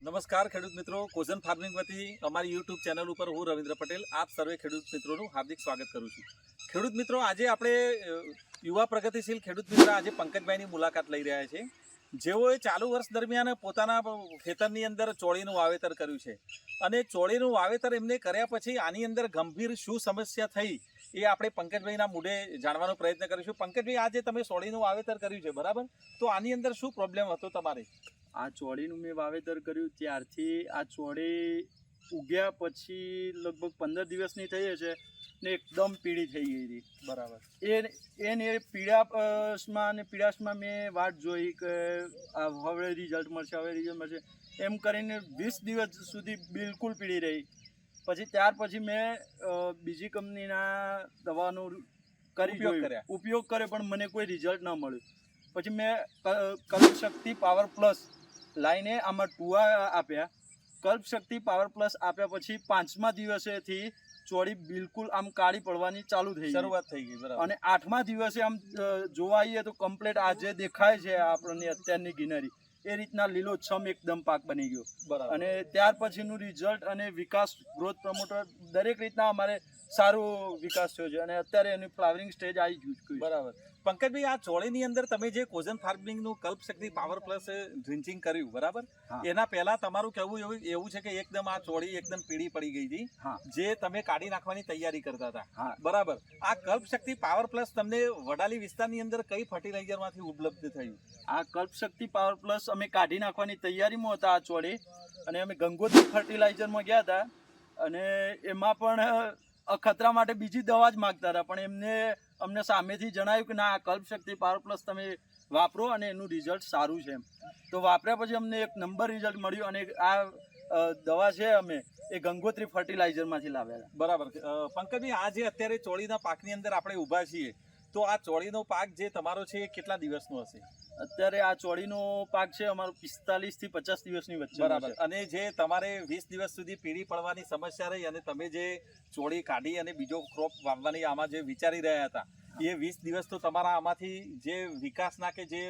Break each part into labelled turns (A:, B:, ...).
A: નમસ્કાર ખેડૂત મિત્રો, કોઝન ફાર્મિંગ વતી અમારી યુટ્યુબ ચેનલ ઉપર હું રવિન્દ્ર પટેલ આપ સર્વે ખેડૂત મિત્રોનું હાર્દિક સ્વાગત કરું છું. ખેડૂત મિત્રો, આજે આપણે યુવા પ્રગતિશીલ ખેડૂત મિત્ર આજે પંકજભાઈની મુલાકાત લઈ રહ્યા છે, જેઓએ ચાલુ વર્ષ દરમિયાન પોતાના ખેતરની અંદર ચોળીનું વાવેતર કર્યું છે અને ચોળીનું વાવેતર એમને કર્યા પછી આની અંદર ગંભીર શું સમસ્યા થઈ એ આપણે પંકજભાઈના મુઢે જાણવાનો પ્રયત્ન કરીશું. પંકજભાઈ, આજે તમે ચોળીનું વાવેતર કર્યું છે, બરાબર? તો આની અંદર શું પ્રોબ્લેમ હતો તમારે?
B: આ ચોળીનું મેં વાવેતર કર્યું ત્યારથી આ ચોળી ઉગ્યા પછી લગભગ 15 દિવસની થઈ હશે ને એકદમ પીળી થઈ ગઈ હતી.
A: બરાબર.
B: એને પીળાશમાં મેં વાટ જોઈ કે હવે રિઝલ્ટ મળશે એમ કરીને 20 દિવસ સુધી બિલકુલ પીળી રહી. પછી ત્યાર પછી મેં બીજી કંપનીના દવાનો ઉપયોગ કર્યો પણ મને કોઈ રિઝલ્ટ ન મળ્યું. પછી મેં કલ્પશક્તિ પાવર પ્લસ લાઈને આમાં ટુવા આપ્યા. કલ્પશક્તિ પાવર પ્લસ આપ્યા પછી 5મા દિવસેથી ચોળી બિલકુલ આમ કાળી પડવાની ચાલુ થઈ
A: શરૂઆત થઈ ગઈ. બરાબર.
B: અને 8મા દિવસે આમ જોવા આવીએ તો કમ્પ્લીટ આ જે દેખાય છે આપણને અત્યારની ગ્રીનરી એ રીતના લીલોછમ એકદમ પાક બની ગયો.
A: બરાબર.
B: અને ત્યાર પછીનું રિઝલ્ટ અને વિકાસ ગ્રોથ પ્રમોટર દરેક રીતના અમારે સારો વિકાસ થયો છે અને અત્યારે એની ફ્લાવરિંગ સ્ટેજ આવી ગયું.
A: બરાબર. પંકજભાઈ, આ ચોળીની અંદર તમે જે કોઝન ફાર્મિંગનું કલ્પશક્તિ પાવર પ્લસ ડ્રિન્ચિંગ કર્યું, બરાબર? એના પહેલા તમારું કહેવું એવું છે કે એકદમ આ ચોળી એકદમ પીળી પડી ગઈ હતી, જે તમે કાઢી નાખવાની તૈયારી કરતા હતા, બરાબર? આ કલ્પશક્તિ પાવર પ્લસ તમને વડાલી વિસ્તારની અંદર કઈ ફર્ટિલાઇઝરમાંથી ઉપલબ્ધ થયું?
B: આ કલ્પશક્તિ પાવર પ્લસ અમે કાઢી નાખવાની તૈયારીમાં હતા આ ચોળી, અને અમે ગંગોત્રી ફર્ટિલાઇઝરમાં ગયા હતા અને એમાં પણ ખતરા માટે બીજી દવા જ માગતા હતા, પણ અમને સામેથી જણાવ્યું કે ના, આ કલ્પશક્તિ પાવર પ્લસ તમે વાપરો અને એનું રિઝલ્ટ સારું છે. તો વાપર્યા પછી અમને એક નંબર રિઝલ્ટ મળ્યું અને આ દવા છે અમે એ ગંગોત્રી ફર્ટિલાઇઝરમાંથી લાવ્યા હતા.
A: બરાબર. પંકજભાઈ, આ જે અત્યારે ચોળીના પાકની અંદર આપણે ઊભા છીએ, તો આ ચોળીનો પાક જે તમારો છે એ કેટલા દિવસનો હશે?
B: અત્યારે આ ચોળીનો પાક છે અમારો 45 થી 50 દિવસની વચ્ચે.
A: બરાબર. અને જે તમારે 20 દિવસ સુધી પીળી પડવાની સમસ્યા રહી અને તમે જે ચોળી કાઢી અને બીજો ક્રોપ વાવવાની આમાં જે વિચારી રહ્યા હતા, એ 20 દિવસ તો તમારા આમાંથી જે વિકાસના કે જે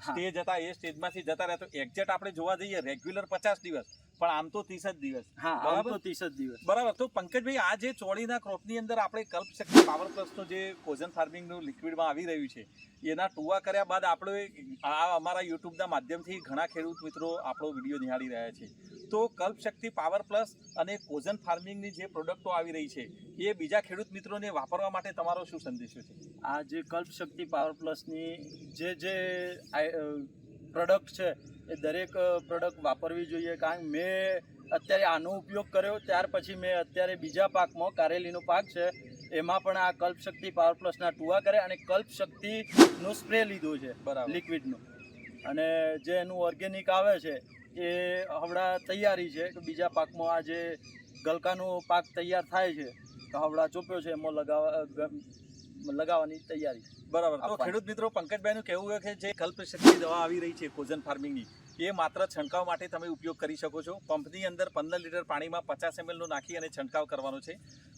A: સ્ટેજ હતા એ સ્ટેજમાંથી જતા રહ્યા. તો એક્ઝેક્ટ આપણે જોવા જઈએ રેગ્યુલર 50 દિવસ, પણ આમ તો 30 જ દિવસ.
B: આમ તો 30 જ દિવસ.
A: બરાબર. તો પંકજભાઈ, આ જે ચોળીના ક્રોપની અંદર આપણે કલ્પશક્તિ પાવર પ્લસનું જે કોઝન ફાર્મિંગનું લિક્વિડમાં આવી રહ્યું છે, એના ટુવા કર્યા બાદ આપણે આ અમારા યુટ્યુબના માધ્યમથી ઘણા ખેડૂત મિત્રો આપણો વિડીયો નિહાળી રહ્યા છે. તો કલ્પશક્તિ પાવર પ્લસ અને કોઝન ફાર્મિંગની જે પ્રોડક્ટો આવી રહી છે એ બીજા ખેડૂત મિત્રોને વાપરવા માટે તમારો શું સંદેશો છે?
B: આ જે કલ્પશક્તિ પાવર પ્લસની જે પ્રોડક્ટ છે એ દરેક પ્રોડક્ટ વાપરવી જોઈએ. કારણ કે મેં અત્યારે આનો ઉપયોગ કર્યો, ત્યાર પછી મેં અત્યારે બીજા પાકમાં કારેલીનો પાક છે એમાં પણ આ કલ્પશક્તિ પાવર પ્લસના ટુવા કર્યા અને કલ્પશક્તિનો સ્પ્રે લીધો છે, લિક્વિડનો. અને જે એનું ઓર્ગેનિક આવે છે એ હમણાં તૈયારી છે કે બીજા પાકમાં આ જે ગલકાનો પાક તૈયાર થાય છે તો હમણાં ચોપ્યો છે એમાં લગાવવાની તૈયારી.
A: બરાબર. તો ખેડૂત મિત્રો, પંકજભાઈનું કહેવું છે કે જે કલ્પશક્તિ દવા આવી રહી છે કોઝન ફાર્મિંગની, એ માત્ર છંટકાવ માટે તમે ઉપયોગ કરી શકો છો. પંપની અંદર 15 લીટર પાણીમાં 50 ml નું નાખી અને છંટકાવ કરવાનો છે.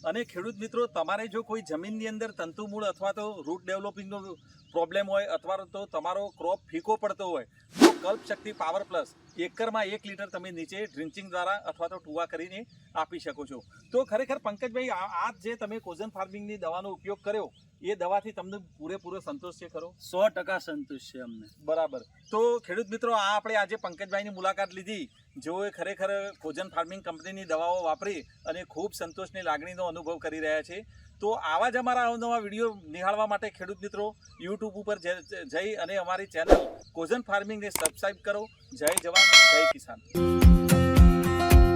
A: અને ખેડૂત મિત્રો, તમારે જો કોઈ જમીનની અંદર તંતુમૂળ અથવા તો રૂટ ડેવલપિંગનો પ્રોબ્લેમ હોય અથવા તો તમારો ક્રોપ ફીકો પડતો હોય તો કલ્પશક્તિ પાવર પ્લસ એકરમાં 1 લીટર તમે નીચે ડ્રિન્ચિંગ દ્વારા અથવા તો ટુવા કરીને આપી શકો છો. તો ખરેખર પંકજભાઈ, આ જે તમે કોઝન ફાર્મિંગની દવાનો ઉપયોગ કર્યો એ દવાથી તમને પૂરેપૂરો સંતોષ છે ખરો?
B: 100% સંતોષ છે અમને.
A: બરાબર. તો ખેડૂત મિત્રો, આ આપણે આજે પંકજભાઈની મુલાકાત લીધી, જેઓએ ખરેખર કોઝન ફાર્મિંગ કંપનીની દવાઓ વાપરી અને ખૂબ સંતોષની લાગણીનો અનુભવ કરી રહ્યા છે. તો આવા જ અમારા અવનવા વિડીયો નિહાળવા માટે ખેડૂત મિત્રો યુટ્યુબ ઉપર જઈ અને અમારી ચેનલ કોઝન ફાર્મિંગને સબસ્ક્રાઈબ કરો. જય જવાન, જય કિસાન.